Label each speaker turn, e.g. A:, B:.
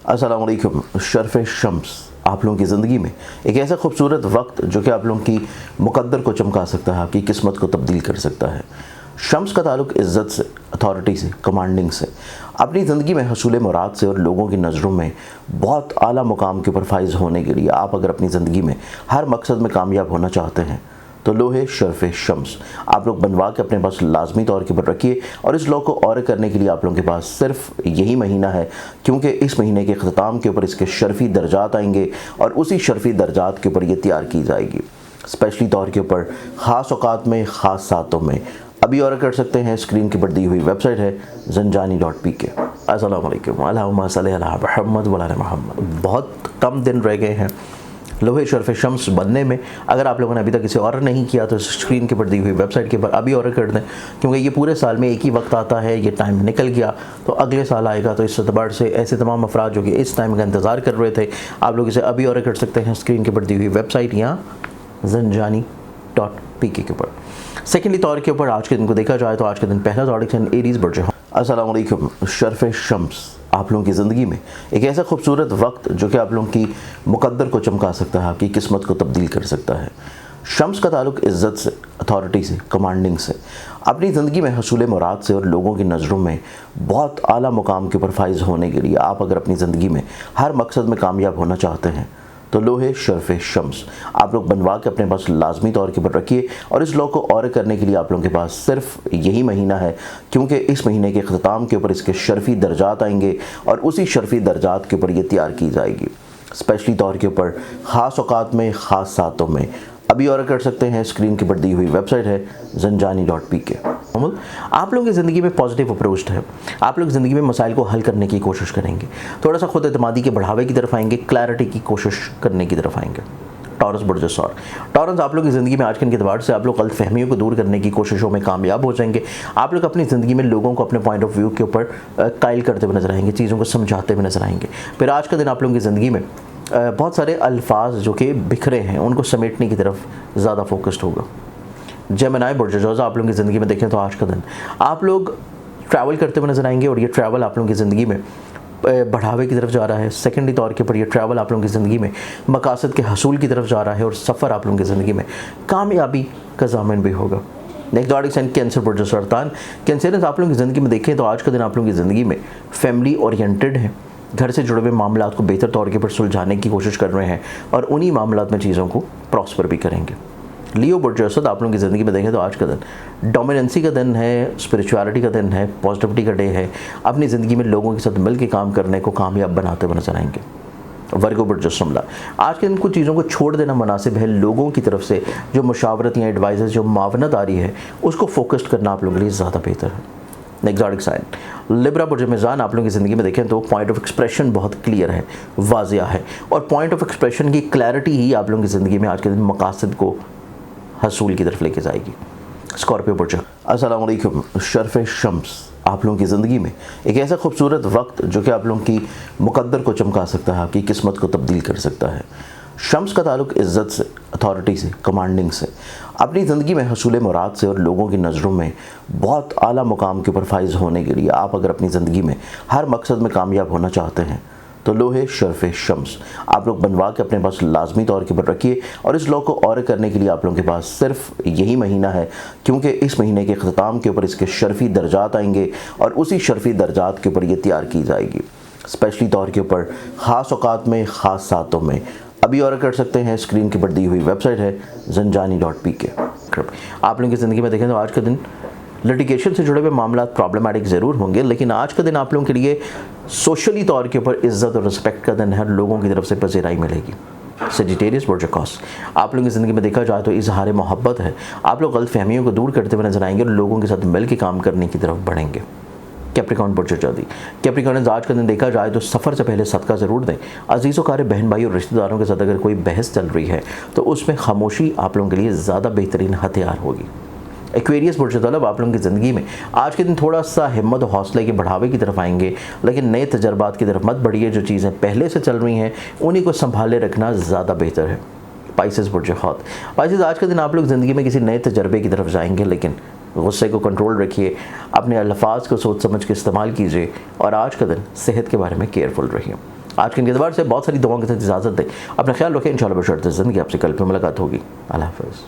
A: अस्सलाम वालेकुम। शर्फ शम्स आप लोगों की ज़िंदगी में एक ऐसा खूबसूरत वक्त जो कि आप लोगों की मुकद्दर को चमका सकता है, आपकी किस्मत को तब्दील कर सकता है। शम्स का ताल्लुक इज़्ज़त से, अथॉरिटी से, कमांडिंग से, अपनी ज़िंदगी में हसूल मुराद से और लोगों की नज़रों में बहुत आला मुकाम के ऊपर फाइज़ होने के लिए आप अगर अपनी ज़िंदगी में हर मकसद में कामयाब होना चाहते हैं तो लोहे शर्फ शम्स आप लोग बनवा के अपने पास लाजमी तौर के ऊपर रखिए। और इस लॉ को और करने के लिए आप लोगों के पास सिर्फ यही महीना है, क्योंकि इस महीने के अख्ताम के ऊपर इसके शर्फी दर्जात आएंगे और उसी शर्फी दर्जात के ऊपर ये तैयार की जाएगी स्पेशली तौर के ऊपर, ख़ास औकात में, ख़ास सातों में। अभी और कर सकते हैं, स्क्रीन के ऊपर दी हुई वेबसाइट है zanjani.pk। अस्सलाम वालेकुम। अल्लाहुम्मा सल्ली अला मुहम्मद व अला मुहम्मद। बहुत कम दिन रह गए हैं लोहे शर्फ शम्स बनने में। अगर आप लोगों ने अभी तक इसे ऑर्डर नहीं किया तो स्क्रीन के ऊपर दी हुई वेबसाइट के ऊपर अभी ऑर्डर कर दें, क्योंकि ये पूरे साल में एक ही वक्त आता है। ये टाइम निकल गया तो अगले साल आएगा, तो इस एतबार से ऐसे तमाम अफराद जो कि इस टाइम का इंतज़ार कर रहे थे, आप लोग इसे अभी ऑर्डर कर सकते हैं स्क्रीन के ऊपर दी हुई वेबसाइट या zanjani.pk के ऊपर। सेकेंडली तौर के ऊपर आज के दिन को देखा जाए तो आज के दिन पहला ज़ोडिक एरीज़ बर्ज। अस्सलाम वालेकुम। शर्फ शम्स आप लोगों की ज़िंदगी में एक ऐसा खूबसूरत वक्त जो कि आप लोगों की मुकद्दर को चमका सकता है, आपकी किस्मत को तब्दील कर सकता है। शम्स का ताल्लुक इज़्ज़त से, अथॉरिटी से, कमांडिंग से, अपनी ज़िंदगी में हसूल मुराद से और लोगों की नज़रों में बहुत आला मुकाम के ऊपर फाइज़ होने के लिए आप अगर अपनी ज़िंदगी में हर मकसद में कामयाब होना चाहते हैं तो लोहे शर्फ शम्स आप लोग बनवा के अपने पास लाजमी तौर के ऊपर रखिए। और इस लॉ को और करने के लिए आप लोगों के पास सिर्फ यही महीना है, क्योंकि इस महीने के अख्ताम के ऊपर इसके शर्फी दर्जात आएंगे और उसी शर्फी दर्जात के ऊपर ये तैयार की जाएगी स्पेशली तौर के ऊपर, ख़ास औकात में, ख़ास सातों में। अभी और कर सकते हैं, स्क्रीन के ऊपर दी हुई वेबसाइट है zanjani.pk। आप लोगों की ज़िंदगी में पॉजिटिव अप्रोच है, आप लोग ज़िंदगी में मसाइल को हल करने की कोशिश करेंगे, थोड़ा सा खुद एतमादी के बढ़ावे की तरफ आएंगे, क्लैरिटी की कोशिश करने की तरफ आएंगे। टॉरस बुर्ज सौर टॉरस आप लोग की ज़िंदगी में आज के एतबार से आप लोग गलतफहमियों को दूर करने की कोशिशों में कामयाब हो जाएंगे। आप लोग अपनी ज़िंदगी में लोगों को अपने पॉइंट ऑफ व्यू के ऊपर कायल करते हुए नजर आएंगे, चीज़ों को समझाते हुए नजर आएंगे। फिर आज का दिन आप लोगों की ज़िंदगी में बहुत सारे अल्फाज जो कि बिखरे हैं उनको समेटने की तरफ ज़्यादा फोकस्ड होगा। जेमिनी बुर्ज जोज़ा आप लोगों की ज़िंदगी में देखें तो आज का दिन आप लोग ट्रैवल करते हुए नजर आएंगे और ये ट्रैवल आप लोगों की ज़िंदगी में बढ़ावे की तरफ जा रहा है। सेकेंडरी तौर के ऊपर ये ट्रैवल आप लोगों की ज़िंदगी में मकासद के हसूल की तरफ जा रहा है और सफ़र आप लोगों की ज़िंदगी में कामयाबी का ज़ामिन भी होगा। नेक्स्ट ज़ोडिक साइन कैंसर बुर्ज सरतान। कैंसर आप लोगों की ज़िंदगी में देखें तो आज का दिन आप लोगों की ज़िंदगी में फैमिली ओरिएंटेड है, घर से जुड़े हुए मामलात को बेहतर तौर के ऊपर सुलझाने की कोशिश कर रहे हैं और उन्हीं मामलात में चीज़ों को प्रॉस्पर भी करेंगे। लियो बुर्ज असद आप लोगों की ज़िंदगी में देखें तो आज का दिन डोमिनेंसी का दिन है, स्पिरिचुअलिटी का दिन है, पॉजिटिविटी का डे है। अपनी ज़िंदगी में लोगों के साथ मिल के काम करने को कामयाब बनाते हुए नजर आएंगे। वर्गो बुर्ज समला आज के दिन कुछ चीज़ों को छोड़ देना मुनासिब है। लोगों की तरफ से जो मुशावरत या एडवाइस, जो मावनत आ रही है, उसको फोकस्ड करना आप लोगों के लिए ज़्यादा बेहतर है। एक्सोटिक साइन लिब्रा बुर्ज मेज़ान आप लोगों की ज़िंदगी में देखें तो पॉइंट ऑफ एक्सप्रेशन बहुत क्लियर है, वाजिया है, और पॉइंट ऑफ एक्सप्रेशन की क्लैरिटी ही आप लोगों की ज़िंदगी में आज के दिन मकासद को हसूल की तरफ लेके जाएगी। स्कॉर्पियो बुर्ज। अस्सलाम वालेकुम। शर्फ शम्स आप लोगों की ज़िंदगी में एक ऐसा खूबसूरत वक्त जो कि आप लोगों की मुकद्दर को चमका सकता है, आपकी किस्मत को तब्दील कर सकता है। शम्स का ताल्लुक इज़्ज़त से, अथॉरिटी से, कमांडिंग से, अपनी ज़िंदगी में हसूल मुराद से और लोगों की नज़रों में बहुत आला मुकाम के ऊपर फाइज़ होने के लिए आप अगर अपनी ज़िंदगी में हर मकसद में कामयाब होना चाहते हैं तो लोहे शर्फ शम्स आप लोग बनवा के अपने पास लाजमी तौर के ऊपर रखिए। और इस लॉ को और करने के लिए आप लोगों के पास सिर्फ यही महीना है, क्योंकि इस महीने के अख्ताम के ऊपर इसके शर्फी दर्जात आएंगे और उसी शर्फी दर्जात के ऊपर ये तैयार की जाएगी स्पेशली तौर के ऊपर, ख़ास औकात में, ख़ास सातों में। अभी और कर सकते हैं, स्क्रीन के ऊपर दी हुई वेबसाइट है zanjani.pk। आप लोगों की ज़िंदगी में देखें तो आज का दिन लिटिगेशन से जुड़े हुए मामला प्रॉब्लमैटिक ज़रूर होंगे, लेकिन आज का दिन आप लोगों के लिए सोशली तौर के ऊपर इज़्ज़त और रिस्पेक्ट का दिन है, लोगों की तरफ से पज़ीराई मिलेगी। सेजिटेरियस बुर्ज ऑकस आप लोगों की ज़िंदगी में देखा जाए तो इजहार मोहब्बत है, आप लोग गलतफहमियों को दूर करते हुए नजर आएंगे और लोगों के साथ मिल के काम करने की तरफ बढ़ेंगे। कैप्रिकॉर्न बुर्ज जल्दी कैप्रिकॉर्न आज का दिन देखा जाए तो सफ़र से पहले सदका ज़रूर दें। अजीज़ों कार बहन भाई और रिश्तेदारों के साथ अगर कोई बहस चल रही है तो उसमें खामोशी आप लोगों के लिए ज़्यादा बेहतरीन हथियार होगी। एक्वेरियस बुर्ज तलब आप लोगों की ज़िंदगी में आज के दिन थोड़ा सा हिम्मत और हौसले के बढ़ावे की तरफ आएंगे, लेकिन नए तजर्बात की तरफ मत बढ़िए। जो चीज़ें पहले से चल रही हैं उन्हीं को संभाले रखना ज़्यादा बेहतर है। पाइसेस बुर्ज खौत पाइसेस आज के दिन आप लोग ज़िंदगी में किसी नए तजर्बे की तरफ जाएंगे, लेकिन गुस्से को कंट्रोल रखिए, अपने अल्फाज को सोच समझ के इस्तेमाल कीजिए और आज का दिन सेहत के बारे में केयरफुल रहिए। आज के एतबार से बहुत सारी दुआओं के साथ इजाज़त दें, अपना ख्याल रखें। इंशाल्लाह बशर्ते ज़िंदगी आपसे कल फिर मुलाकात होगी। अल्लाह हाफ़िज़।